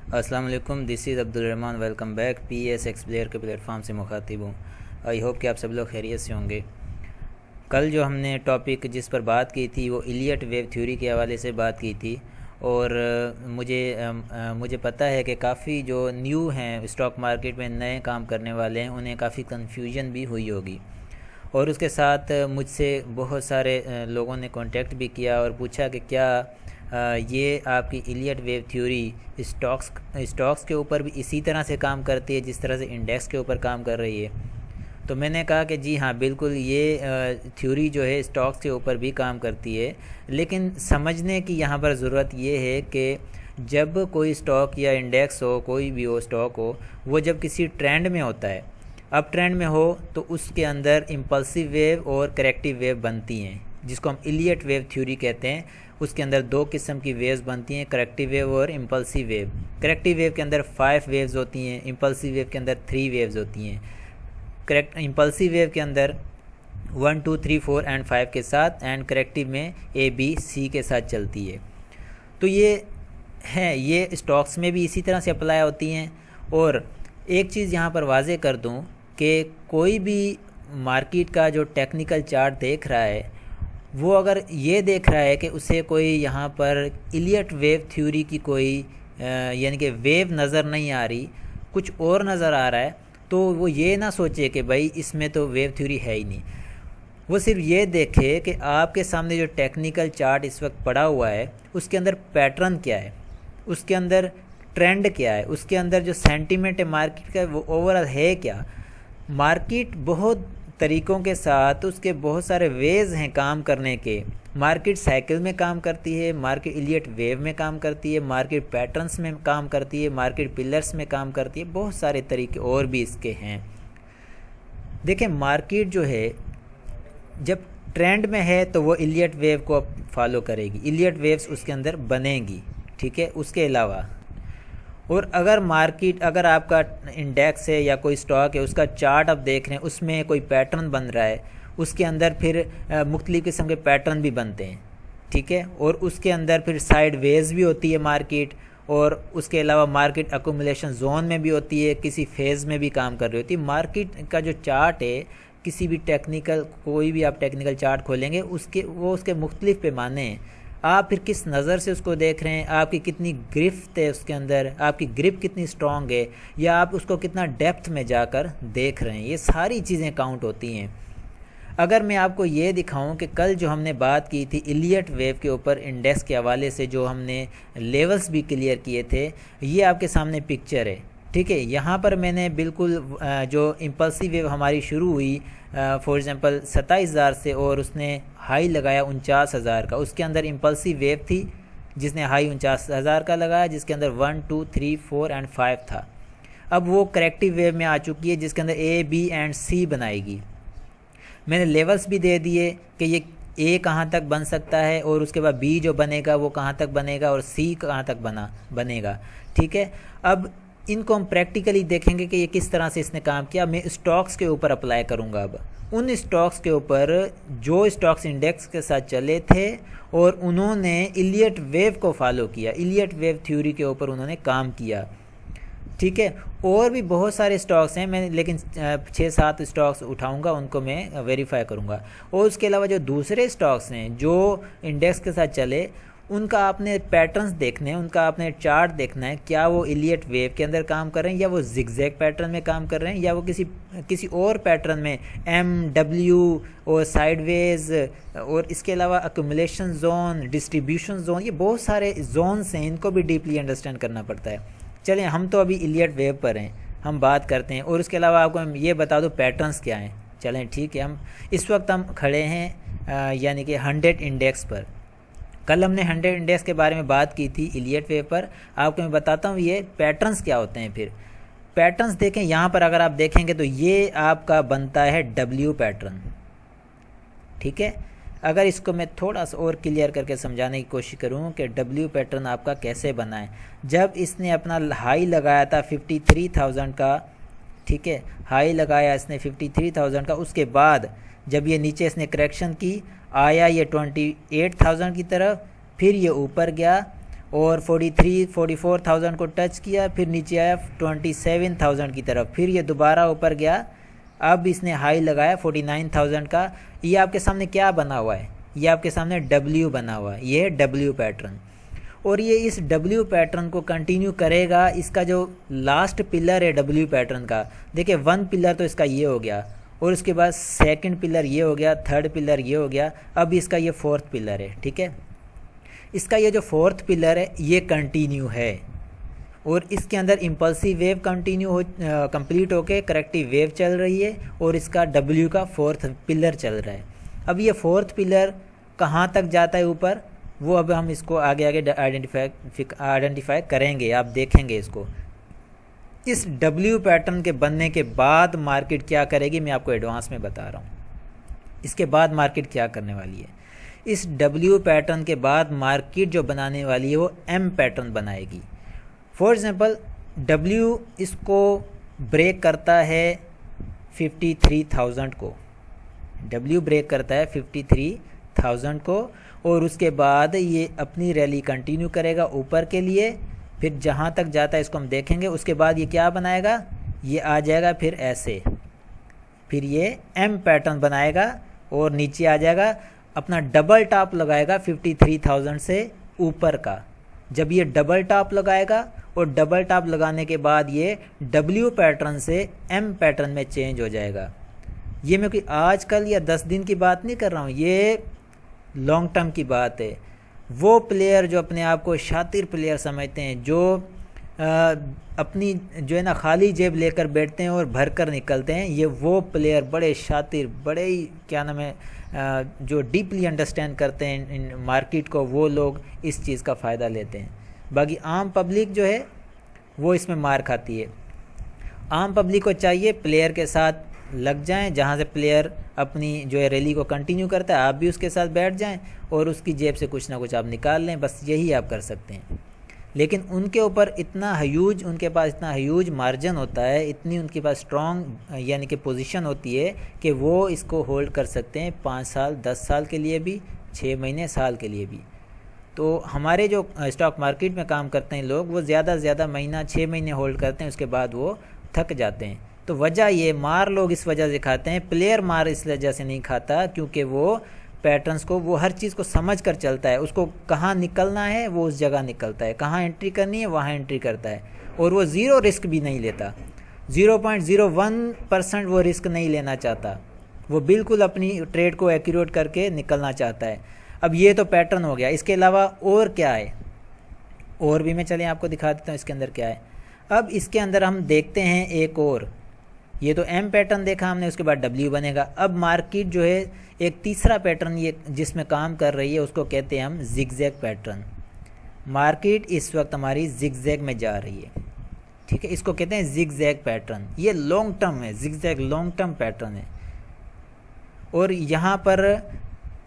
अस्सलाम वालेकुम, this is Abdul Rahman. Welcome back. PS एक्सप्लेयर के प्लेटफॉर्म से मुखातिब हूँ। आई होप कि आप सब लोग खैरियत से होंगे। कल जो हमने टॉपिक जिस पर बात की थी वो इलियट वेव थ्योरी के हवाले से बात की थी। और मुझे पता है कि काफ़ी जो न्यू हैं स्टॉक मार्केट में नए काम करने वाले हैं उन्हें काफ़ी कन्फ्यूजन भी हुई होगी। और उसके साथ मुझसे बहुत सारे लोगों ने कांटेक्ट भी किया और पूछा कि क्या ये आपकी इलियट वेव थ्योरी स्टॉक्स के ऊपर भी इसी तरह से काम करती है जिस तरह से इंडेक्स के ऊपर काम कर रही है। तो मैंने कहा कि जी हाँ, बिल्कुल ये थ्योरी जो है स्टॉक्स के ऊपर भी काम करती है, लेकिन समझने की यहाँ पर ज़रूरत ये है कि जब कोई स्टॉक या इंडेक्स हो, कोई भी हो स्टॉक हो, वो जब किसी ट्रेंड में होता है, अप ट्रेंड में हो, तो उसके अंदर इम्पल्सिव वेव और करेक्टिव वेव बनती हैं जिसको हम इलियट वेव थ्योरी कहते हैं। उसके अंदर दो किस्म की वेव्स बनती हैं, करेक्टिव वेव और इम्पल्सिव वेव। करेक्टिव वेव के अंदर 5 वेव्स होती हैं, इम्पल्सिव वेव के अंदर 3 वेव्स होती हैं। इम्पल्सिव वेव के अंदर 1 2 3 4 एंड 5 के साथ, एंड करेक्टिव में A B C के साथ चलती है। तो ये स्टॉक्स में भी इसी तरह से अप्लाई होती हैं। और एक चीज़ यहाँ पर वाज़े कर दूँ कि कोई भी मार्केट का जो टेक्निकल चार्ट देख रहा है, वो अगर ये देख रहा है कि उसे कोई यहाँ पर इलियट वेव थ्योरी की कोई यानी कि वेव नज़र नहीं आ रही, कुछ और नज़र आ रहा है, तो वो ये ना सोचे कि भाई इसमें तो वेव थ्योरी है ही नहीं। वो सिर्फ ये देखे कि आपके सामने जो टेक्निकल चार्ट इस वक्त पड़ा हुआ है उसके अंदर पैटर्न क्या है, उसके अंदर ट्रेंड क्या है, उसके अंदर जो सेंटीमेंट है मार्केट का वो ओवरऑल है क्या। मार्केट बहुत तरीक़ों के साथ, उसके बहुत सारे वेज हैं काम करने के। मार्केट साइकिल में काम करती है, मार्केट इलियट वेव में काम करती है, मार्केट पैटर्न्स में काम करती है, मार्केट पिलर्स में काम करती है, बहुत सारे तरीके और भी इसके हैं। देखें, मार्केट जो है जब ट्रेंड में है तो वो इलियट वेव को फॉलो करेगी, इलियट वेव्स उसके अंदर बनेंगी, ठीक है। उसके अलावा और अगर आपका इंडेक्स है या कोई स्टॉक है, उसका चार्ट आप देख रहे हैं, उसमें कोई पैटर्न बन रहा है, उसके अंदर फिर मुख्तलिफ़ किस्म के पैटर्न भी बनते हैं, ठीक है। और उसके अंदर फिर साइड वेज भी होती है मार्केट, और उसके अलावा मार्केट अकोमुलेशन जोन में भी होती है, किसी फेज़ में भी काम कर रही होती है। मार्केट का जो चार्ट है, किसी भी कोई भी आप टेक्निकल चार्ट खोलेंगे, उसके मुख्तलिफ़ पैमाने हैं। आप फिर किस नज़र से उसको देख रहे हैं, आपकी कितनी गिरफ्त है उसके अंदर, आपकी ग्रिप कितनी स्ट्रॉन्ग है, या आप उसको कितना डेप्थ में जाकर देख रहे हैं, ये सारी चीज़ें काउंट होती हैं। अगर मैं आपको ये दिखाऊं कि कल जो हमने बात की थी इलियट वेव के ऊपर इंडेक्स के हवाले से, जो हमने लेवल्स भी क्लियर किए थे, ये आपके सामने पिक्चर है, ठीक है। यहाँ पर मैंने बिल्कुल जो इम्पल्सिव वेव हमारी शुरू हुई फॉर एग्ज़ाम्पल 27,000 से, और उसने हाई लगाया 49,000 का, उसके अंदर इम्पल्सिव वेव थी जिसने हाई 49,000 का लगाया, जिसके अंदर 1 2 3 4 एंड 5 था। अब वो करेक्टिव वेव में आ चुकी है जिसके अंदर A B एंड C बनाएगी। मैंने लेवल्स भी दे दिए कि ये A कहाँ तक बन सकता है, और उसके बाद B जो बनेगा वो कहाँ तक बनेगा, और C कहाँ तक बनेगा, ठीक है। अब इनको हम प्रैक्टिकली देखेंगे कि ये किस तरह से इसने काम किया। मैं स्टॉक्स के ऊपर अप्लाई करूँगा। अब उन स्टॉक्स के ऊपर जो स्टॉक्स इंडेक्स के साथ चले थे और उन्होंने इलियट वेव को फॉलो किया, इलियट वेव थ्योरी के ऊपर उन्होंने काम किया, ठीक है। और भी बहुत सारे स्टॉक्स हैं, मैं लेकिन 6-7 स्टॉक्स उठाऊंगा, उनको मैं वेरीफाई करूंगा। और उसके अलावा जो दूसरे स्टॉक्स हैं जो इंडेक्स के साथ चले, उनका आपने पैटर्न्स देखने हैं, उनका आपने चार्ट देखना है, क्या वो इलियट वेव के अंदर काम कर रहे हैं, या वो जिगजैग पैटर्न में काम कर रहे हैं, या वो किसी और पैटर्न में MW और साइडवेज, और इसके अलावा अक्यूमुलेशन जोन, डिस्ट्रीब्यूशन जोन, ये बहुत सारे जोन्स हैं, इनको भी डीपली अंडरस्टैंड करना पड़ता है। चलें, हम तो अभी इलियट वेव पर हैं, हम बात करते हैं। और उसके अलावा आपको हम ये बता दो पैटर्न्स क्या हैं। चलें ठीक है, हम इस वक्त हम खड़े हैं यानी कि 100 इंडेक्स पर। कल हमने 100 इंडेक्स के बारे में बात की थी इलियट वेव पर। आपको मैं बताता हूँ ये पैटर्न्स क्या होते हैं। फिर पैटर्न्स देखें, यहाँ पर अगर आप देखेंगे तो ये आपका बनता है W पैटर्न, ठीक है। अगर इसको मैं थोड़ा सा और क्लियर करके समझाने की कोशिश करूँ कि W पैटर्न आपका कैसे बना है। जब इसने अपना हाई लगाया था 53,000 का, ठीक है, हाई लगाया इसने 53,000 का, उसके बाद जब ये नीचे इसने करेक्शन की, आया ये 28,000 की तरफ, फिर ये ऊपर गया और 44,000 को टच किया, फिर नीचे आया 27,000 की तरफ, फिर ये दोबारा ऊपर गया, अब इसने हाई लगाया 49,000 का। ये आपके सामने क्या बना हुआ है, ये आपके सामने डब्ल्यू बना हुआ है, ये है डब्ल्यू पैटर्न। और ये इस डब्ल्यू पैटर्न को कंटिन्यू करेगा। इसका जो लास्ट पिलर है डब्ल्यू पैटर्न का, देखिए 1 पिलर तो इसका ये हो गया, और उसके बाद 2nd पिलर ये हो गया, 3rd पिलर ये हो गया, अब इसका ये 4th पिलर है, ठीक है। इसका ये जो 4th पिलर है ये कंटिन्यू है, और इसके अंदर इम्पल्सिव वेव कंटिन्यू हो कंप्लीट होके करेक्टिव वेव चल रही है, और इसका डब्ल्यू का 4th पिलर चल रहा है। अब ये 4th पिलर कहाँ तक जाता है ऊपर, वो अब हम इसको आगे आगे आइडेंटिफाई करेंगे, आप देखेंगे इसको। इस डब्ल्यू पैटर्न के बनने के बाद मार्केट क्या करेगी मैं आपको एडवांस में बता रहा हूँ। इसके बाद मार्केट क्या करने वाली है, इस डब्ल्यू पैटर्न के बाद मार्केट जो बनाने वाली है वो एम पैटर्न बनाएगी। फॉर एग्जांपल डब्ल्यू इसको ब्रेक करता है 53,000 को, डब्ल्यू ब्रेक करता है 53,000 को, और उसके बाद ये अपनी रैली कंटिन्यू करेगा ऊपर के लिए, फिर जहाँ तक जाता है इसको हम देखेंगे। उसके बाद ये क्या बनाएगा, ये आ जाएगा फिर ऐसे, फिर ये एम पैटर्न बनाएगा और नीचे आ जाएगा, अपना डबल टॉप लगाएगा 53,000 से ऊपर का। जब ये डबल टॉप लगाएगा और डबल टॉप लगाने के बाद ये डब्ल्यू पैटर्न से एम पैटर्न में चेंज हो जाएगा। ये मैं कोई आजकल या 10 दिन की बात नहीं कर रहा हूँ, ये लॉन्ग टर्म की बात है। वो प्लेयर जो अपने आप को शातिर प्लेयर समझते हैं, जो अपनी जो है ना खाली जेब लेकर बैठते हैं और भर कर निकलते हैं, ये वो प्लेयर बड़े शातिर, बड़े ही क्या नाम है, जो डीपली अंडरस्टैंड करते हैं इन मार्केट को, वो लोग इस चीज़ का फ़ायदा लेते हैं। बाकी आम पब्लिक जो है वो इसमें मार खाती है। आम पब्लिक को चाहिए प्लेयर के साथ लग जाएं, जहाँ से प्लेयर अपनी जो है रैली को कंटिन्यू करता है आप भी उसके साथ बैठ जाएं और उसकी जेब से कुछ ना कुछ आप निकाल लें, बस यही आप कर सकते हैं। लेकिन उनके ऊपर इतना ह्यूज, उनके पास इतना ह्यूज मार्जिन होता है, इतनी उनके पास स्ट्रॉन्ग यानी कि पोजीशन होती है कि वो इसको होल्ड कर सकते हैं 5 साल 10 साल के लिए भी, 6 महीने साल के लिए भी। तो हमारे जो स्टॉक मार्केट में काम करते हैं लोग, वो ज़्यादा से ज़्यादा महीना 6 महीने होल्ड करते हैं, उसके बाद वो थक जाते हैं। तो वजह ये, मार लोग इस वजह से खाते हैं, प्लेयर मार इस वजह से नहीं खाता क्योंकि वो पैटर्न्स को, वो हर चीज़ को समझ कर चलता है। उसको कहाँ निकलना है वो उस जगह निकलता है, कहाँ एंट्री करनी है वहाँ एंट्री करता है, और वो ज़ीरो रिस्क भी नहीं लेता, 0.01% वो रिस्क नहीं लेना चाहता, वो बिल्कुल अपनी ट्रेड को एक्यूरेट करके निकलना चाहता है। अब ये तो पैटर्न हो गया, इसके अलावा और क्या है, और भी मैं चलें आपको दिखा देता हूँ इसके अंदर क्या है। अब इसके अंदर हम देखते हैं एक और, ये तो एम पैटर्न देखा हमने, उसके बाद डब्ल्यू बनेगा। अब मार्केट जो है एक तीसरा पैटर्न ये जिसमें काम कर रही है उसको कहते हैं हम जिगजैग पैटर्न। मार्केट इस वक्त हमारी जिगजैग में जा रही है, ठीक है, इसको कहते हैं जिगजैग पैटर्न। ये लॉन्ग टर्म है, जिगजैग लॉन्ग टर्म पैटर्न है। और यहाँ पर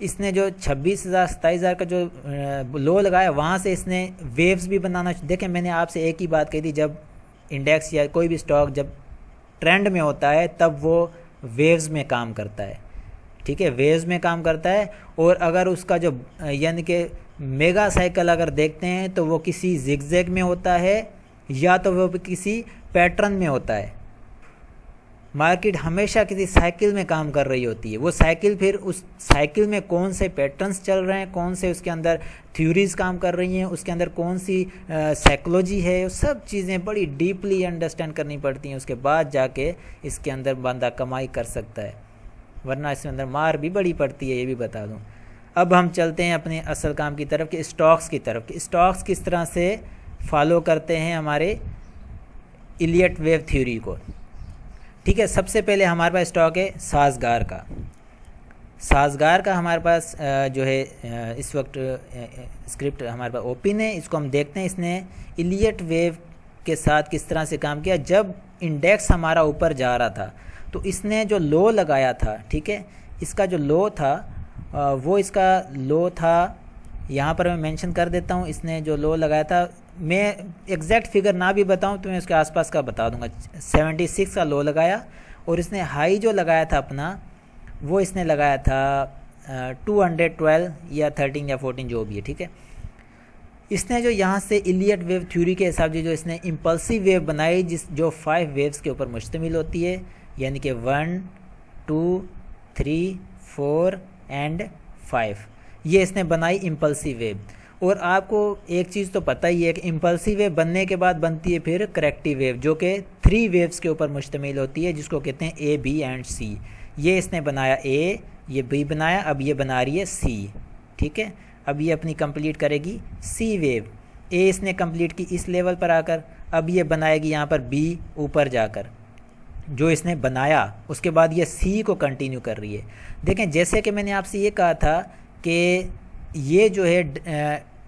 इसने जो 26,000 27,000 का जो लो लगाया, वहाँ से इसने वेव्स भी बनाना। देखें मैंने आपसे एक ही बात कही थी, जब इंडेक्स या कोई भी स्टॉक जब ट्रेंड में होता है तब वो वेव्स में काम करता है, ठीक है, वेव्स में काम करता है। और अगर उसका जो यानी कि मेगा साइकिल अगर देखते हैं तो वो किसी जिगजैग में होता है या तो वो किसी पैटर्न में होता है। मार्केट हमेशा किसी साइकिल में काम कर रही होती है। वो साइकिल, फिर उस साइकिल में कौन से पैटर्न्स चल रहे हैं, कौन से उसके अंदर थ्योरीज काम कर रही हैं, उसके अंदर कौन सी साइकोलॉजी है, वो सब चीज़ें बड़ी डीपली अंडरस्टैंड करनी पड़ती हैं, उसके बाद जाके इसके अंदर बंदा कमाई कर सकता है, वरना इसके अंदर मार भी बड़ी पड़ती है, ये भी बता दूँ। अब हम चलते हैं अपने असल काम की तरफ, कि स्टॉक्स की तरफ, कि स्टॉक्स किस तरह से फॉलो करते हैं हमारे इलियट वेव थ्योरी को। ठीक है, सबसे पहले हमारे पास स्टॉक है साज़गार का। साज़गार का हमारे पास जो है इस वक्त स्क्रिप्ट हमारे पास ओपन है, इसको हम देखते हैं इसने इलियट वेव के साथ किस तरह से काम किया। जब इंडेक्स हमारा ऊपर जा रहा था तो इसने जो लो लगाया था, ठीक है, इसका जो लो था वो इसका लो था, यहाँ पर मैं मेंशन कर देता हूँ, इसने जो लो लगाया था, मैं एग्जैक्ट फिगर ना भी बताऊं तो मैं उसके आसपास का बता दूंगा, 76 का लो लगाया। और इसने हाई जो लगाया था अपना, वो इसने लगाया था 212 या 13 या 14 जो भी है, ठीक है। इसने जो यहाँ से इलियट वेव थ्योरी के हिसाब से जो इसने इम्पल्सिव वेव बनाई जो 5 वेव्स के ऊपर मुश्तमिल होती है, यानी कि 1 2 3 4 एंड 5, ये इसने बनाई इम्पल्सिव वेव। और आपको एक चीज़ तो पता ही है कि इम्पल्सिव वेव बनने के बाद बनती है फिर करेक्टिव वेव, जो कि 3 वेव्स के ऊपर मुश्तमिल होती है, जिसको कहते हैं ए, बी एंड सी। ये इसने बनाया ए, ये बी बनाया, अब ये बना रही है सी। ठीक है, अब ये अपनी कंप्लीट करेगी सी वेव। ए इसने कंप्लीट की इस लेवल पर आकर, अब ये बनाएगी यहाँ पर बी ऊपर जाकर, जो इसने बनाया। उसके बाद ये सी को कंटिन्यू कर रही है। देखें, जैसे कि मैंने आपसे ये कहा था कि ये जो है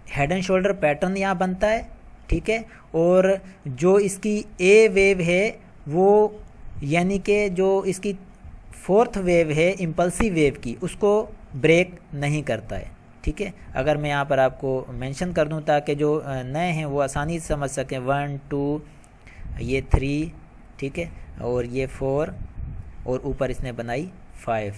हेड एंड शोल्डर पैटर्न यहाँ बनता है, ठीक है, और जो इसकी ए वेव है वो यानी कि जो इसकी 4th वेव है इम्पल्सिव वेव की, उसको ब्रेक नहीं करता है। ठीक है, अगर मैं यहाँ पर आपको मेंशन कर दूँ ताकि जो नए हैं वो आसानी से समझ सकें, 1 2 ये 3, ठीक है, और ये 4 और ऊपर इसने बनाई 5।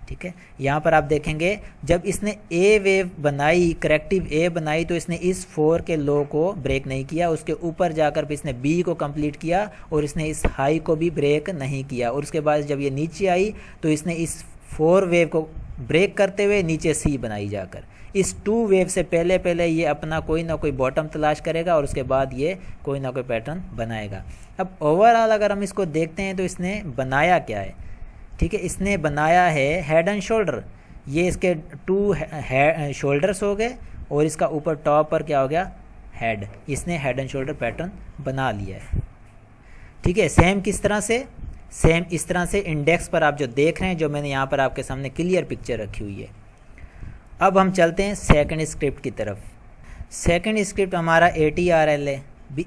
ठीक है, यहाँ पर आप देखेंगे जब इसने ए वेव बनाई, करेक्टिव ए बनाई, तो इसने इस 4 के लो को ब्रेक नहीं किया, उसके ऊपर जाकर फिर इसने बी को कंप्लीट किया और इसने इस हाई को भी ब्रेक नहीं किया। और उसके बाद जब ये नीचे आई तो इसने इस 4 वेव को ब्रेक करते हुए नीचे सी बनाई जाकर। इस 2 वेव से पहले ये अपना कोई ना कोई बॉटम तलाश करेगा और उसके बाद ये कोई ना कोई पैटर्न बनाएगा। अब ओवरऑल अगर हम इसको देखते हैं तो इसने बनाया क्या है? ठीक है, इसने बनाया है हेड एंड शोल्डर। ये इसके 2 शोल्डर्स हो गए और इसका ऊपर टॉप पर क्या हो गया? हेड। इसने हेड एंड शोल्डर पैटर्न बना लिया है। ठीक है, सेम किस तरह से? सेम इस तरह से इंडेक्स पर आप जो देख रहे हैं, जो मैंने यहाँ पर आपके सामने क्लियर पिक्चर रखी हुई है। अब हम चलते हैं सेकंड स्क्रिप्ट की तरफ। सेकंड स्क्रिप्ट हमारा ATRL है।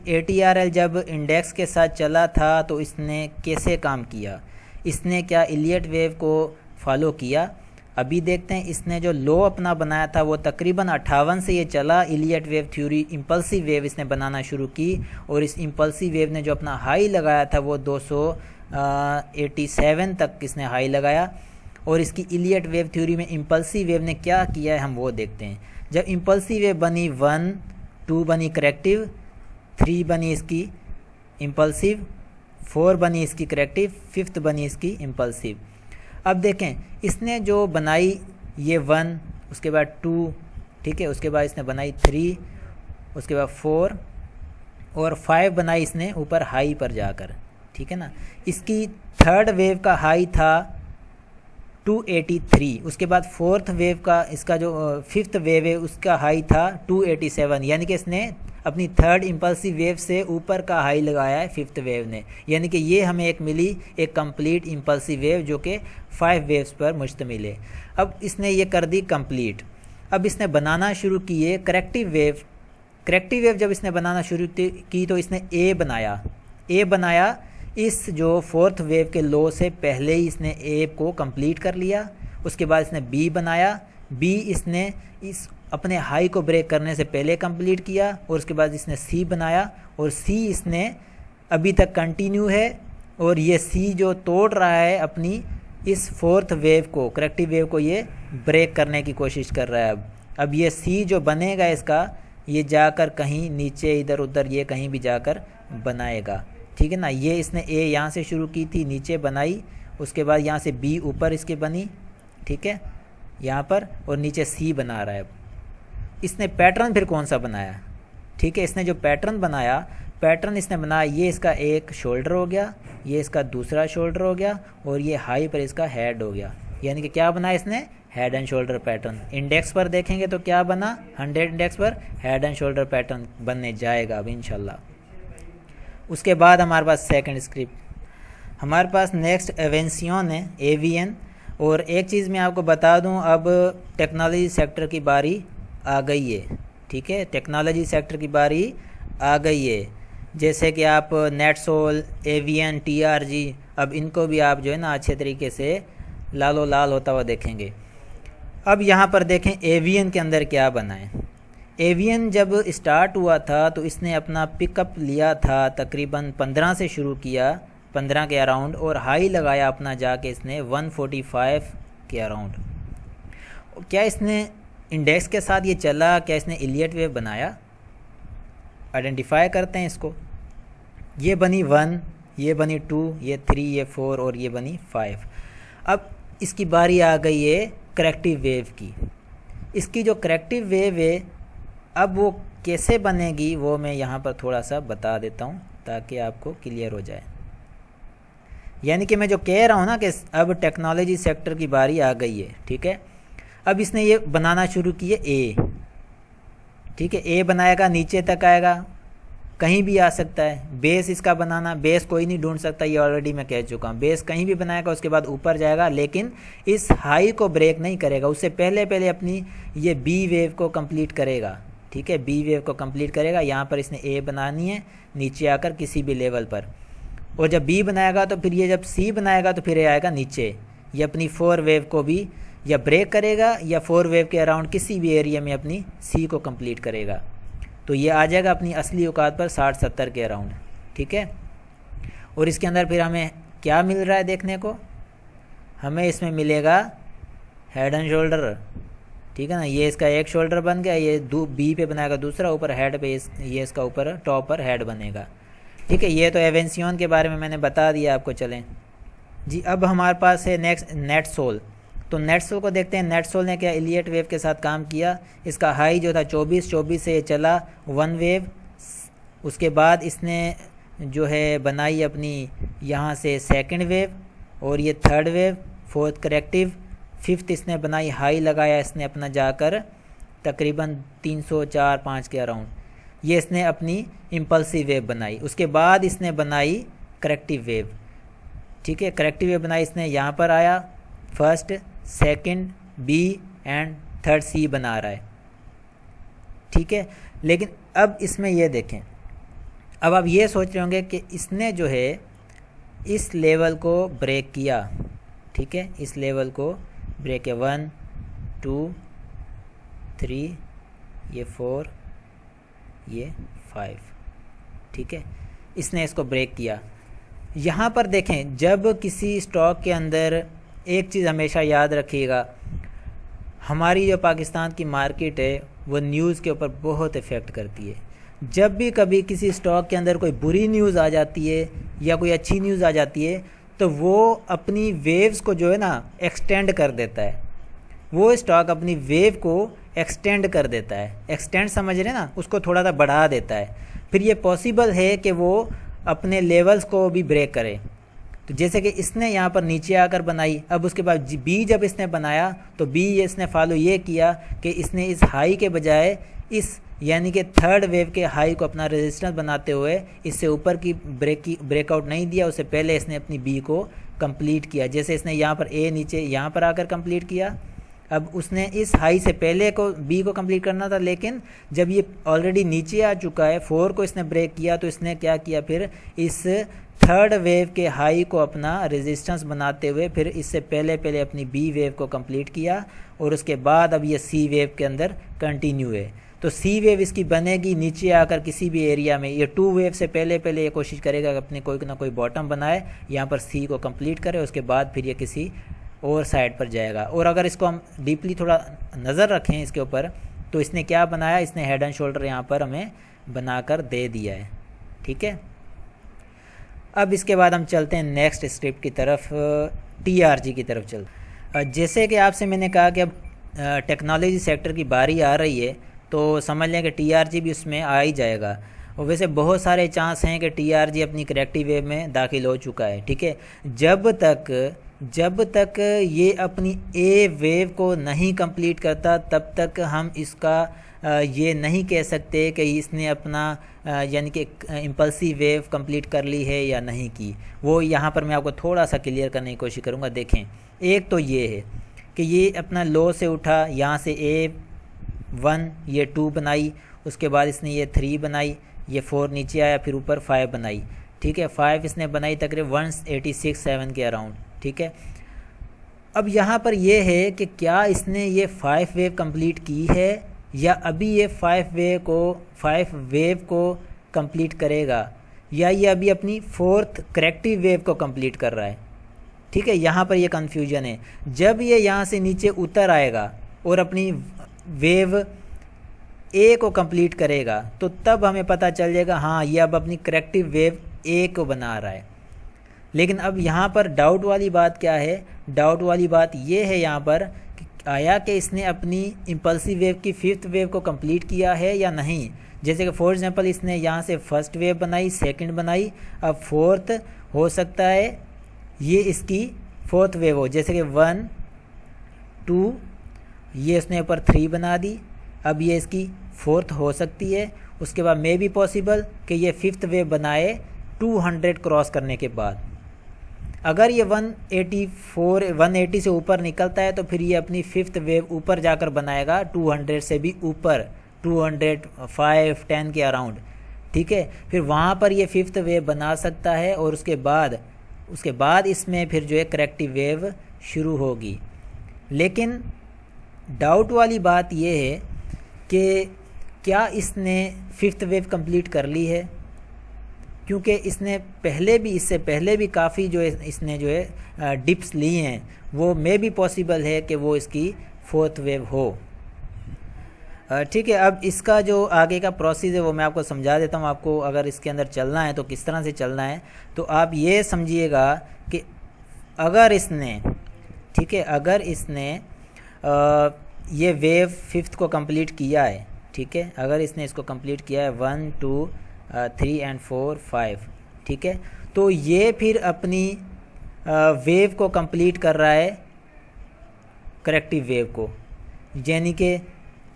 ATRL जब इंडेक्स के साथ चला था तो इसने कैसे काम किया? इसने क्या इलियट वेव को फॉलो किया? अभी देखते हैं। इसने जो लो अपना बनाया था वो तकरीबन 58 से ये चला। Elliot wave theory impulsive wave इसने बनाना शुरू की और इस इम्पल्सिव वेव ने जो अपना हाई लगाया था वो 287 तक इसने हाई लगाया। और इसकी इलियट वेव थ्योरी में इम्पल्सिव वेव ने क्या किया है हम वो देखते हैं। जब इम्पल्सिव वेव बनी 1 2 बनी करेक्टिव, 3 बनी इसकी इम्पल्सिव, 4 बनी इसकी करेक्टिव, 5th बनी इसकी इम्पल्सिव। अब देखें इसने जो बनाई ये 1, उसके बाद 2, ठीक है, उसके बाद इसने बनाई 3, उसके बाद 4 और 5 बनाई इसने ऊपर हाई पर जाकर। ठीक है ना, इसकी 3rd वेव का हाई था 283। उसके बाद 4th वेव का इसका जो 5th वेव है उसका हाई था 287। यानी कि इसने अपनी 3rd इम्पल्सिव वेव से ऊपर का हाई लगाया है 5th वेव ने। यानी कि ये हमें एक मिली एक कंप्लीट इम्पल्सिव वेव जो कि 5 वेव्स पर मुश्तमिल है। अब इसने ये कर दी कंप्लीट। अब इसने बनाना शुरू किए करेक्टिव वेव। करेक्टिव वेव जब इसने बनाना शुरू की तो इसने ए बनाया। इस जो 4th वेव के लो से पहले ही इसने ए को कंप्लीट कर लिया। उसके बाद इसने बी बनाया। बी इसने इस अपने हाई को ब्रेक करने से पहले कंप्लीट किया और उसके बाद इसने सी बनाया और सी इसने अभी तक कंटिन्यू है। और ये सी जो तोड़ रहा है अपनी इस 4th वेव को, करेक्टिव वेव को ये ब्रेक करने की कोशिश कर रहा है। अब ये सी जो बनेगा इसका, ये जाकर कहीं नीचे इधर उधर ये कहीं भी जाकर बनाएगा। ठीक है ना, ये इसने ए यहाँ से शुरू की थी, नीचे बनाई, उसके बाद यहाँ से बी ऊपर इसके बनी, ठीक है, यहाँ पर, और नीचे सी बना रहा है। इसने पैटर्न फिर कौन सा बनाया? ठीक है, इसने जो पैटर्न बनाया, इसने बनाया ये इसका एक शोल्डर हो गया, ये इसका दूसरा शोल्डर हो गया और ये हाई पर इसका हेड हो गया। यानी कि क्या बनाया इसने? Head and shoulder pattern. Index पर देखेंगे तो क्या बना? 100 इंडेक्स पर हेड एंड शोल्डर पैटर्न बनने जाएगा अब इंशाल्लाह। उसके बाद हमारे पास सेकंड स्क्रिप्ट, हमारे पास नेक्स्ट एवेंसियन है, AVN। और एक चीज़ मैं आपको बता दूं, अब टेक्नोलॉजी सेक्टर की बारी आ गई है। ठीक है, टेक्नोलॉजी सेक्टर की बारी आ गई है। जैसे कि आप नेटसोल, AVN, TRG, अब इनको भी आप जो है ना अच्छे तरीके से लालो लाल होता हुआ देखेंगे। अब यहाँ पर देखें AVN के अंदर क्या बना है। AVN जब स्टार्ट हुआ था तो इसने अपना पिकअप लिया था, तकरीबन 15 से शुरू किया, 15 के अराउंड, और हाई लगाया अपना जाके इसने 145 के अराउंड। क्या इसने इंडेक्स के साथ ये चला, क्या इसने इलियट वेव बनाया? आइडेंटिफाई करते हैं इसको। ये बनी 1, ये बनी 2, ये 3, ये 4 और ये बनी 5। अब इसकी बारी आ गई है करेक्टिव वेव की। इसकी जो करेक्टिव वेव है अब वो कैसे बनेगी वो मैं यहाँ पर थोड़ा सा बता देता हूँ ताकि आपको क्लियर हो जाए। यानी कि मैं जो कह रहा हूँ ना कि अब टेक्नोलॉजी सेक्टर की बारी आ गई है, ठीक है। अब इसने ये बनाना शुरू किए ए, ठीक है। ए बनाएगा, नीचे तक आएगा, कहीं भी आ सकता है। बेस इसका बनाना, बेस कोई नहीं ढूंढ सकता, ये ऑलरेडी मैं कह चुका हूँ। बेस कहीं भी बनाएगा, उसके बाद ऊपर जाएगा, लेकिन इस हाई को ब्रेक नहीं करेगा। उससे पहले पहले अपनी ये बी वेव को कंप्लीट करेगा, ठीक है। बी वेव को कंप्लीट करेगा। यहाँ पर इसने ए बनानी है, नीचे आकर किसी भी लेवल पर। और जब बी बनाएगा तो फिर ये जब सी बनाएगा तो फिर ये आएगा नीचे। ये अपनी 4 वेव को भी या ब्रेक करेगा या 4 वेव के अराउंड किसी भी एरिया में अपनी सी को कंप्लीट करेगा। तो ये आ जाएगा अपनी असली औकात पर 60-70 के अराउंड, ठीक है। और इसके अंदर फिर हमें क्या मिल रहा है देखने को? हमें इसमें मिलेगा हेड एंड शोल्डर, ठीक है ना। ये इसका एक शोल्डर बन गया, ये बी पे बनाएगा दूसरा, ऊपर हेड पे ये इसका ऊपर टॉप पर हेड बनेगा, ठीक है। ये तो एवेंसियन के बारे में मैंने बता दिया आपको। चलें जी, अब हमारे पास है नेक्स्ट नेट सोल। तो नेट सोल को देखते हैं। नेट सोल ने क्या इलियट वेव के साथ काम किया। इसका हाई जो था 24 से ये चला 1 वेव। उसके बाद इसने जो है बनाई अपनी यहाँ से सेकंड वेव, और ये third wave, fourth corrective, fifth इसने बनाई हाई लगाया इसने अपना जाकर तकरीबन 304-5 के अराउंड। ये इसने अपनी इम्पल्सिव वेव बनाई। उसके बाद इसने बनाई करेक्टिव वेव, ठीक है। करेक्टिव वेव बनाई इसने, यहाँ पर आया, first, second, B and third C बना रहा है, ठीक है। लेकिन अब इसमें ये देखें, अब आप ये सोच रहे होंगे कि इसने जो है इस लेवल को ब्रेक किया, ठीक है। इस लेवल को ब्रेक है 1 2 3, ये 4, ये 5, ठीक है। इसने इसको ब्रेक किया। यहाँ पर देखें, जब किसी स्टॉक के अंदर एक चीज़ हमेशा याद रखिएगा, हमारी जो पाकिस्तान की मार्केट है वो न्यूज़ के ऊपर बहुत इफ़ेक्ट करती है। जब भी कभी किसी स्टॉक के अंदर कोई बुरी न्यूज़ आ जाती है या कोई अच्छी न्यूज़ आ जाती है तो वो अपनी वेव्स को जो है ना एक्सटेंड कर देता है। वो स्टॉक अपनी वेव को एक्सटेंड कर देता है। एक्सटेंड समझ रहे हैं ना, उसको थोड़ा सा बढ़ा देता है। फिर ये पॉसिबल है कि वो अपने लेवल्स को भी ब्रेक करे। तो जैसे कि इसने यहाँ पर नीचे आकर बनाई, अब उसके बाद बी जब इसने बनाया तो बी इसने फॉलो ये किया कि इसने इस हाई के बजाय इस यानी कि थर्ड वेव के हाई को अपना रेजिस्टेंस बनाते हुए इससे ऊपर की ब्रेकआउट नहीं दिया। उससे पहले इसने अपनी बी को कंप्लीट किया। जैसे इसने यहाँ पर ए नीचे यहाँ पर आकर कंप्लीट किया, अब उसने इस हाई से पहले को बी को कंप्लीट करना था, लेकिन जब ये ऑलरेडी नीचे आ चुका है 4 को इसने ब्रेक किया तो इसने क्या किया, फिर इस थर्ड वेव के हाई को अपना रेजिस्टेंस बनाते हुए फिर इससे पहले पहले अपनी बी वेव को कंप्लीट किया। और उसके बाद अब ये सी वेव के अंदर कंटिन्यू है। तो सी वेव इसकी बनेगी नीचे आकर किसी भी एरिया में। ये 2 वेव से पहले पहले ये कोशिश करेगा कि अपने कोई ना कोई बॉटम बनाए, यहाँ पर सी को कंप्लीट करे, उसके बाद फिर ये किसी और साइड पर जाएगा। और अगर इसको हम डीपली थोड़ा नज़र रखें इसके ऊपर, तो इसने क्या बनाया, इसने हेड एंड शोल्डर यहाँ पर हमें बनाकर दे दिया है, ठीक है। अब इसके बाद हम चलते हैं नेक्स्ट स्क्रिप्ट की तरफ, टीआरजी की तरफ चलते। जैसे कि आपसे मैंने कहा कि अब टेक्नोलॉजी सेक्टर की बारी आ रही है, तो समझ लें कि टीआरजी भी उसमें आ ही जाएगा। और वैसे बहुत सारे चांस हैं कि टीआरजी अपनी करेक्टिव वेव में दाखिल हो चुका है, ठीक है। जब तक ये अपनी ए वेव को नहीं कंप्लीट करता तब तक हम इसका ये नहीं कह सकते कि इसने अपना यानी कि इम्पल्सिव वेव कंप्लीट कर ली है या नहीं की। वो यहाँ पर मैं आपको थोड़ा सा क्लियर करने की कोशिश करूँगा। देखें, एक तो ये है कि ये अपना लो से उठा, यहाँ से A1 ये 2 बनाई, उसके बाद इसने ये 3 बनाई, ये 4 नीचे आया, फिर ऊपर 5 बनाई, ठीक है। 5 इसने बनाई तकरीबन 186-7 के अराउंड, ठीक है। अब यहाँ पर ये है कि क्या इसने ये 5 वेव कंप्लीट की है या अभी ये 5 वेव को कंप्लीट करेगा, या ये अभी अपनी 4th करेक्टिव वेव को कंप्लीट कर रहा है, ठीक है। यहाँ पर ये कन्फ्यूजन है। जब ये यहाँ से नीचे उतर आएगा और अपनी वेव ए को कंप्लीट करेगा तो तब हमें पता चल जाएगा हाँ ये अब अपनी करेक्टिव वेव ए को बना रहा है। लेकिन अब यहाँ पर डाउट वाली बात क्या है, डाउट वाली बात ये है यहाँ पर कि आया कि इसने अपनी इम्पल्सिव वेव की फिफ्थ वेव को कंप्लीट किया है या नहीं। जैसे कि फॉर एग्जांपल इसने यहाँ से फर्स्ट वेव बनाई, सेकंड बनाई, अब फोर्थ हो सकता है ये इसकी फोर्थ वेव हो, जैसे कि 1 2, ये उसने ऊपर 3 बना दी, अब ये इसकी फोर्थ हो सकती है। उसके बाद मे बी पॉसिबल कि ये फिफ्थ वेव बनाए 200 क्रॉस करने के बाद। अगर ये 180 से ऊपर निकलता है तो फिर ये अपनी फिफ्थ वेव ऊपर जाकर बनाएगा 200 से भी ऊपर, 205 10 के अराउंड, ठीक है। फिर वहाँ पर ये फिफ्थ वेव बना सकता है और उसके बाद इसमें फिर जो है करेक्टिव वेव शुरू होगी। लेकिन डाउट वाली बात ये है कि क्या इसने फिफ्थ वेव कंप्लीट कर ली है, क्योंकि इससे पहले भी काफ़ी जो है इसने जो है डिप्स ली हैं, वो मे भी पॉसिबल है कि वो इसकी फोर्थ वेव हो। ठीक है, अब इसका जो आगे का प्रोसेस है वो मैं आपको समझा देता हूँ। आपको अगर इसके अंदर चलना है तो किस तरह से चलना है, तो आप ये समझिएगा कि अगर इसने, ठीक है, अगर इसने ये वेव फिफ्थ को कंप्लीट किया है, ठीक है, अगर इसने इसको कंप्लीट किया है 1 2 3 एंड 4 5, ठीक है, तो ये फिर अपनी वेव को कंप्लीट कर रहा है, करेक्टिव वेव को, यानी कि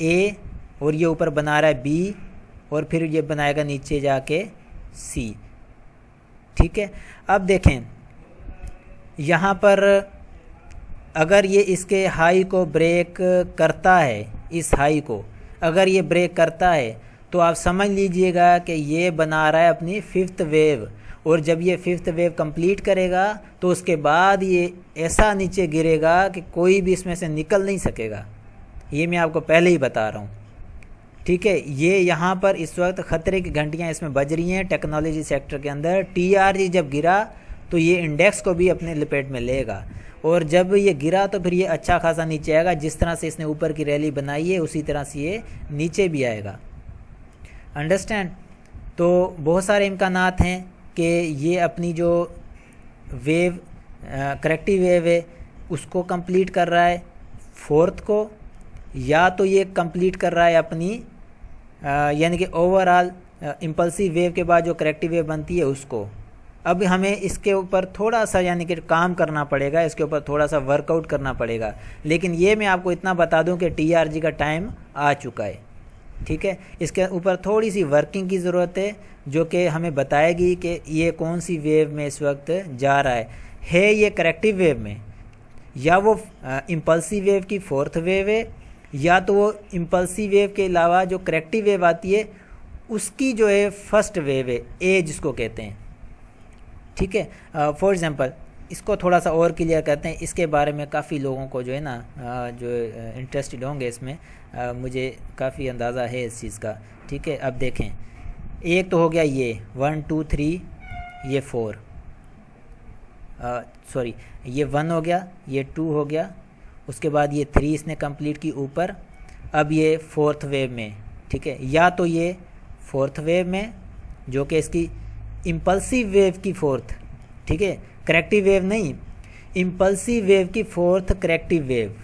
ए, और ये ऊपर बना रहा है बी, और फिर ये बनाएगा नीचे जाके सी, ठीक है। अब देखें यहाँ पर अगर ये इसके हाई को ब्रेक करता है, इस हाई को अगर ये ब्रेक करता है तो आप समझ लीजिएगा कि ये बना रहा है अपनी फिफ्थ वेव, और जब ये फिफ्थ वेव कंप्लीट करेगा तो उसके बाद ये ऐसा नीचे गिरेगा कि कोई भी इसमें से निकल नहीं सकेगा। ये मैं आपको पहले ही बता रहा हूँ, ठीक है। ये यहाँ पर इस वक्त ख़तरे की घंटियाँ इसमें बज रही हैं टेक्नोलॉजी सेक्टर के अंदर। TRG जब गिरा तो ये इंडेक्स को भी अपने लपेट में लेगा, और जब ये गिरा तो फिर ये अच्छा खासा नीचे आएगा। जिस तरह से इसने ऊपर की रैली बनाई है उसी तरह से ये नीचे भी आएगा, अंडरस्टैंड। तो बहुत सारे इम्कानात हैं कि ये अपनी जो वेव करेक्टिव वेव है उसको कंप्लीट कर रहा है फोर्थ को, या तो ये कंप्लीट कर रहा है अपनी यानी कि ओवरऑल इम्पल्सिव वेव के बाद जो करेक्टिव वेव बनती है उसको। अब हमें इसके ऊपर थोड़ा सा यानी कि काम करना पड़ेगा, इसके ऊपर थोड़ा सा वर्कआउट करना पड़ेगा। लेकिन ये मैं आपको इतना बता दूं कि TRG का टाइम आ चुका है, ठीक है। इसके ऊपर थोड़ी सी वर्किंग की ज़रूरत है जो कि हमें बताएगी कि ये कौन सी वेव में इस वक्त जा रहा है ये करेक्टिव वेव में, या वो इम्पल्सिव वेव की फोर्थ वेव है, या तो वो इम्पल्सिव वेव के अलावा जो करेक्टिव वेव आती है उसकी जो है फर्स्ट वेव है, ए जिसको कहते हैं, ठीक है। फॉर एग्ज़ाम्पल इसको थोड़ा सा और क्लियर करते हैं, इसके बारे में काफ़ी लोगों को जो है ना जो इंटरेस्टेड होंगे इसमें, मुझे काफ़ी अंदाज़ा है इस चीज़ का, ठीक है। अब देखें, एक तो हो गया ये 1 2 3, ये 4, सॉरी ये 1 हो गया, ये 2 हो गया, उसके बाद ये 3 इसने कंप्लीट की ऊपर। अब ये फोर्थ वेव में, ठीक है, या तो ये फोर्थ वेव में जो कि इसकी इम्पल्सिव वेव की फोर्थ, ठीक है, करेक्टिव वेव नहीं, इम्पल्सिव वेव की फोर्थ करेक्टिव वेव,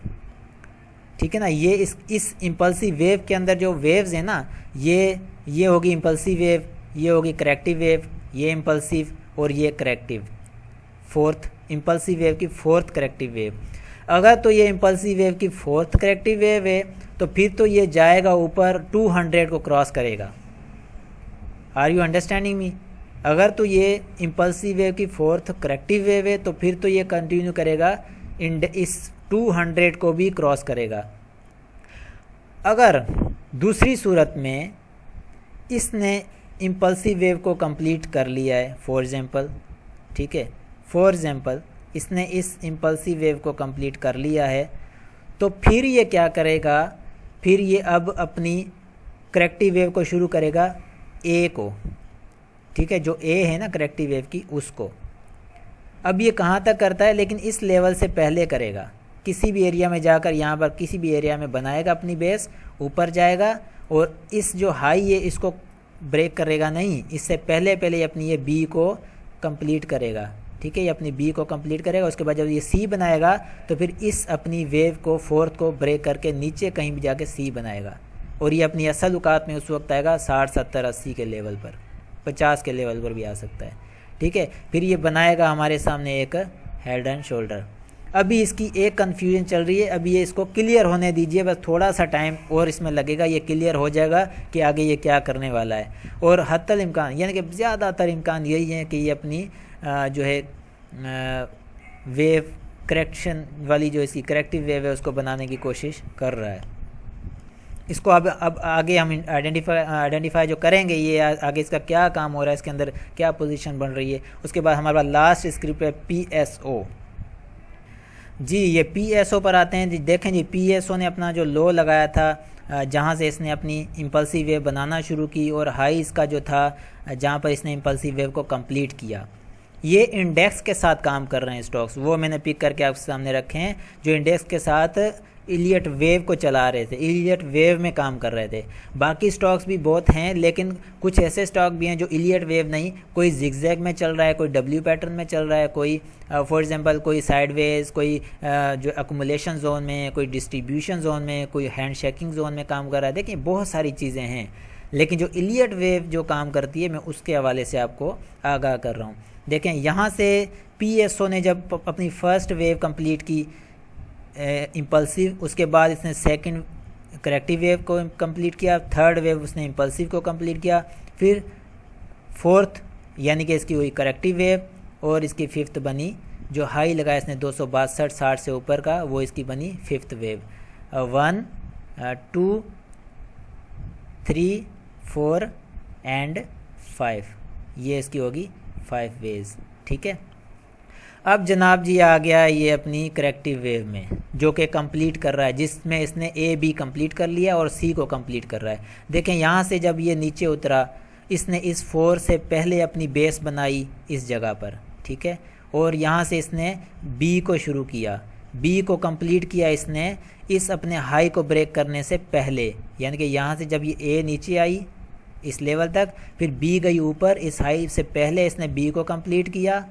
ठीक है ना। ये इस इम्पल्सिव वेव के अंदर जो वेव्स हैं ना, ये होगी इम्पल्सिव वेव, ये होगी करेक्टिव वेव, ये इम्पल्सिव और ये करेक्टिव, फोर्थ इम्पल्सिव वेव की फोर्थ करेक्टिव वेव। अगर तो ये इम्पल्सिव वेव की फोर्थ करेक्टिव वेव है तो फिर तो ये जाएगा ऊपर 200 को क्रॉस करेगा। Are you understanding me? अगर तो ये इम्पल्सिव वेव की फोर्थ करेक्टिव वेव है तो फिर तो ये कंटिन्यू करेगा, इस 200 को भी क्रॉस करेगा। अगर दूसरी सूरत में इसने इम्पल्सिव वेव को कंप्लीट कर लिया है, फॉर एग्जांपल, ठीक है, फॉर एग्जांपल इसने इस इम्पल्सिव वेव को कंप्लीट कर लिया है, तो फिर ये क्या करेगा, फिर ये अब अपनी करेक्टिव वेव को शुरू करेगा ए को, ठीक है, जो ए है ना करेक्टिव वेव की उसको। अब ये कहाँ तक करता है, लेकिन इस लेवल से पहले करेगा, किसी भी एरिया में जाकर यहाँ पर किसी भी एरिया में बनाएगा अपनी बेस, ऊपर जाएगा और इस जो हाई है इसको ब्रेक करेगा नहीं, इससे पहले ये अपनी ये बी को कंप्लीट करेगा। ठीक है, ये अपनी बी को कंप्लीट करेगा। उसके बाद जब ये सी बनाएगा तो फिर इस अपनी वेव को फोर्थ को ब्रेक करके नीचे कहीं भी जाके सी बनाएगा और ये अपनी असल औकात में उस वक्त आएगा 60, 70, 80 के लेवल पर, 50 के लेवल पर भी आ सकता है। ठीक है, फिर ये बनाएगा हमारे सामने एक हेड एंड शोल्डर। अभी इसकी एक कन्फ्यूजन चल रही है, अभी ये इसको क्लियर होने दीजिए, बस थोड़ा सा टाइम और इसमें लगेगा, ये क्लियर हो जाएगा कि आगे ये क्या करने वाला है। और हत्तल इम्कान यानी कि ज़्यादातर इम्कान यही है कि ये अपनी जो है वेव करेक्शन वाली जो इसकी करेक्टिव वेव है उसको बनाने की कोशिश कर रहा है। इसको अब आगे हम आइडेंटिफाई जो करेंगे ये आगे इसका क्या काम हो रहा है, इसके अंदर क्या पोजीशन बन रही है। उसके बाद हमारे पास लास्ट स्क्रिप्ट है PSO। जी ये PSO पर आते हैं जी। देखें जी, PSO ने अपना जो लो लगाया था जहाँ से इसने अपनी इम्पल्सिव वेव बनाना शुरू की और हाई इसका जो था जहाँ पर इसने इम्पल्सिव वेव को कंप्लीट किया। ये इंडेक्स के साथ काम कर रहे हैं स्टॉक्स, वो मैंने पिक करके आपके सामने रखे हैं जो इंडेक्स के साथ इलियट वेव को चला रहे थे, इलियट वेव में काम कर रहे थे। बाकी स्टॉक्स भी बहुत हैं लेकिन कुछ ऐसे स्टॉक भी हैं जो इलियट वेव नहीं, कोई जिगजैग में चल रहा है, कोई डब्ल्यू पैटर्न में चल रहा है, कोई फॉर एग्जांपल कोई साइडवेज, कोई जो अकुमुलेशन जोन में, कोई डिस्ट्रीब्यूशन जोन में, कोई हैंड शेकिंग जोन में काम कर रहा है। देखिए बहुत सारी चीज़ें हैं लेकिन जो इलियट वेव जो काम करती है मैं उसके हवाले से आपको आगाह कर रहा हूँ। देखें यहाँ से PSO ने जब अपनी फर्स्ट वेव कंप्लीट की इम्पल्सिव, उसके बाद इसने सेकंड करेक्टिव वेव को कंप्लीट किया, थर्ड वेव उसने इम्पल्सिव को कंप्लीट किया, फिर फोर्थ यानी कि इसकी हुई करेक्टिव वेव और इसकी फिफ्थ बनी जो हाई लगाया इसने 262, 60 से ऊपर का, वो इसकी बनी फिफ्थ वेव। 1, 2, 3, 4 एंड 5, ये इसकी होगी 5 वेव्स। ठीक है, अब जनाब जी आ गया ये अपनी करेक्टिव वेव में जो कि कंप्लीट कर रहा है, जिसमें इसने A, B कंप्लीट कर लिया और C को कंप्लीट कर रहा है। देखें यहाँ से जब ये नीचे उतरा इसने इस 4 से पहले अपनी बेस बनाई इस जगह पर। ठीक है, और यहाँ से इसने B को शुरू किया, B को कंप्लीट किया इसने इस अपने हाई को ब्रेक करने से पहले, यानी कि यहाँ से जब ये A नीचे आई इस लेवल तक, फिर B गई ऊपर, इस हाई से पहले इसने B को कंप्लीट किया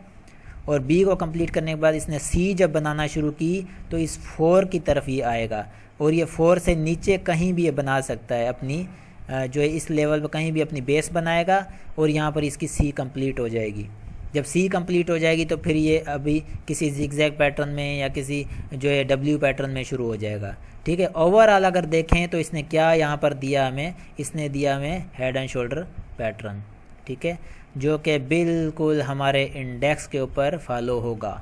और B को कंप्लीट करने के बाद इसने C जब बनाना शुरू की तो इस 4 की तरफ ये आएगा और ये 4 से नीचे कहीं भी ये बना सकता है अपनी जो है इस लेवल पर कहीं भी अपनी बेस बनाएगा और यहाँ पर इसकी C कंप्लीट हो जाएगी। जब C कंप्लीट हो जाएगी तो फिर ये अभी किसी जिगजैग पैटर्न में या किसी जो है W पैटर्न में शुरू हो जाएगा। ठीक है, ओवरऑल अगर देखें तो इसने क्या यहाँ पर दिया हमें, इसने दिया हमें हेड एंड शोल्डर पैटर्न। ठीक है, जो कि बिल्कुल हमारे इंडेक्स के ऊपर फॉलो होगा।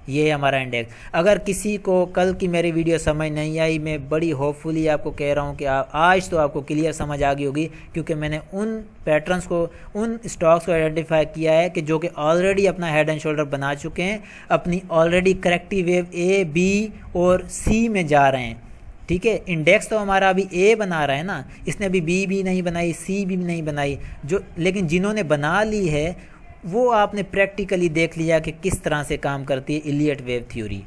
ये हमारा इंडेक्स। अगर किसी को कल की मेरी वीडियो समझ नहीं आई, मैं बड़ी होपफुली आपको कह रहा हूँ कि आज तो आपको क्लियर समझ आ गई होगी, क्योंकि मैंने उन पैटर्न्स को, उन स्टॉक्स को आइडेंटिफाई किया है कि जो कि ऑलरेडी अपना हेड एंड शोल्डर बना चुके हैं, अपनी already corrective wave A, B और C में जा रहे हैं। ठीक है, इंडेक्स तो हमारा अभी A बना रहा है ना, इसने अभी B भी नहीं बनाई, C भी नहीं बनाई, जो लेकिन जिन्होंने बना ली है वो आपने प्रैक्टिकली देख लिया कि किस तरह से काम करती है Elliot wave theory.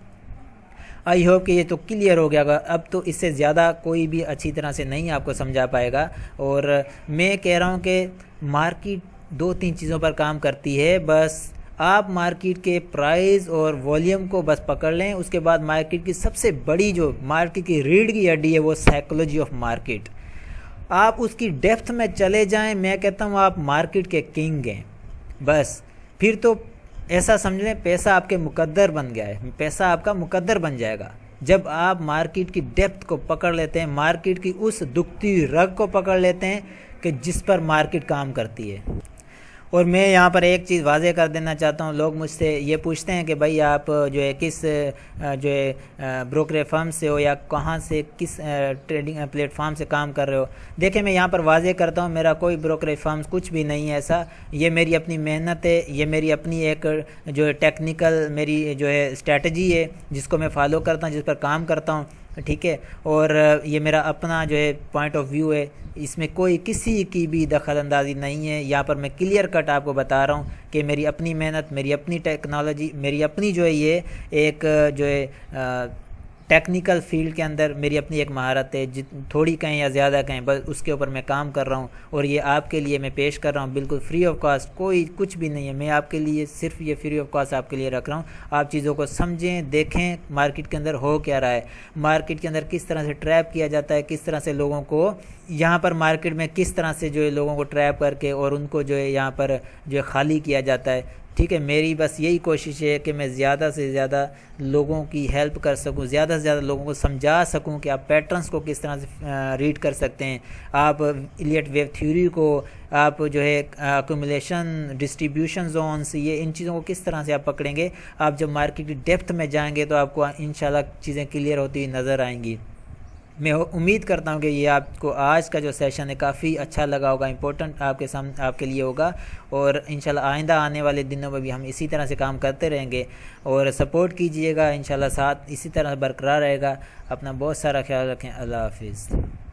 I hope कि ये तो क्लियर हो गया होगा। अब तो इससे ज़्यादा कोई भी अच्छी तरह से नहीं आपको समझा पाएगा। और मैं कह रहा हूँ कि मार्केट 2-3 चीज़ों पर काम करती है, बस आप मार्केट के प्राइस और वॉल्यूम को बस पकड़ लें। उसके बाद मार्केट की सबसे बड़ी जो मार्केट की रीढ़ की हड्डी है वो साइकोलॉजी ऑफ मार्केट। आप उसकी डेप्थ में चले जाएं, मैं कहता हूँ आप मार्केट के किंग हैं। बस फिर तो ऐसा समझ लें पैसा आपके मुकद्दर बन गया है, पैसा आपका मुकद्दर बन जाएगा जब आप मार्केट की डेप्थ को पकड़ लेते हैं, मार्केट की उस दुखती रग को पकड़ लेते हैं कि जिस पर मार्केट काम करती है। और मैं यहाँ पर एक चीज़ वाज़ेह कर देना चाहता हूँ। लोग मुझसे ये पूछते हैं कि भाई आप जो है किस जो है ब्रोकर फर्म से हो या कहाँ से किस ट्रेडिंग प्लेटफॉर्म से काम कर रहे हो। देखिए मैं यहाँ पर वाज़ेह करता हूँ, मेरा कोई ब्रोकर फर्म कुछ भी नहीं है ऐसा। ये मेरी अपनी मेहनत है, ये मेरी अपनी एक जो है टेक्निकल मेरी जो है स्ट्रेटजी है जिसको मैं फॉलो करता हूँ, जिस पर काम करता हूँ। ठीक है, और ये मेरा अपना जो है पॉइंट ऑफ व्यू है, इसमें कोई किसी की भी दखल अंदाजी नहीं है। यहाँ पर मैं क्लियर कट आपको बता रहा हूँ कि मेरी अपनी मेहनत, मेरी अपनी टेक्नोलॉजी, मेरी अपनी जो है ये एक जो है टेक्निकल फील्ड के अंदर मेरी अपनी एक महारत है, थोड़ी कहें या ज़्यादा कहें, बस उसके ऊपर मैं काम कर रहा हूँ और ये आपके लिए मैं पेश कर रहा हूँ बिल्कुल फ्री ऑफ कॉस्ट। कोई कुछ भी नहीं है, मैं आपके लिए सिर्फ ये फ्री ऑफ कॉस्ट आपके लिए रख रहा हूँ। आप चीज़ों को समझें, देखें मार्केट के अंदर हो क्या रहा है, मार्केट के अंदर किस तरह से ट्रैप किया जाता है, किस तरह से लोगों को यहाँ पर मार्केट में किस तरह से जो है लोगों को ट्रैप करके और उनको जो है यहाँ पर जो है खाली किया जाता है। ठीक है, मेरी बस यही कोशिश है कि मैं ज़्यादा से ज़्यादा लोगों की हेल्प कर सकूं, ज़्यादा से ज़्यादा लोगों को समझा सकूं कि आप पैटर्न्स को किस तरह से रीड कर सकते हैं, आप इलियट वेव थ्योरी को, आप जो है अक्यूमुलेशन, डिस्ट्रीब्यूशन जोन्स, ये इन चीज़ों को किस तरह से आप पकड़ेंगे। आप जब मार्केट की डेप्थ में जाएंगे तो आपको इंशाल्लाह चीज़ें क्लियर होती हुई नज़र आएंगी। मैं उम्मीद करता हूँ कि ये आपको आज का जो सेशन है काफ़ी अच्छा लगा होगा, इम्पोर्टेंट आपके लिए होगा और इंशाल्लाह आइंदा आने वाले दिनों में भी हम इसी तरह से काम करते रहेंगे और सपोर्ट कीजिएगा। इंशाल्लाह साथ इसी तरह बरकरार रहेगा। अपना बहुत सारा ख्याल रखें। अल्लाह हाफिज़।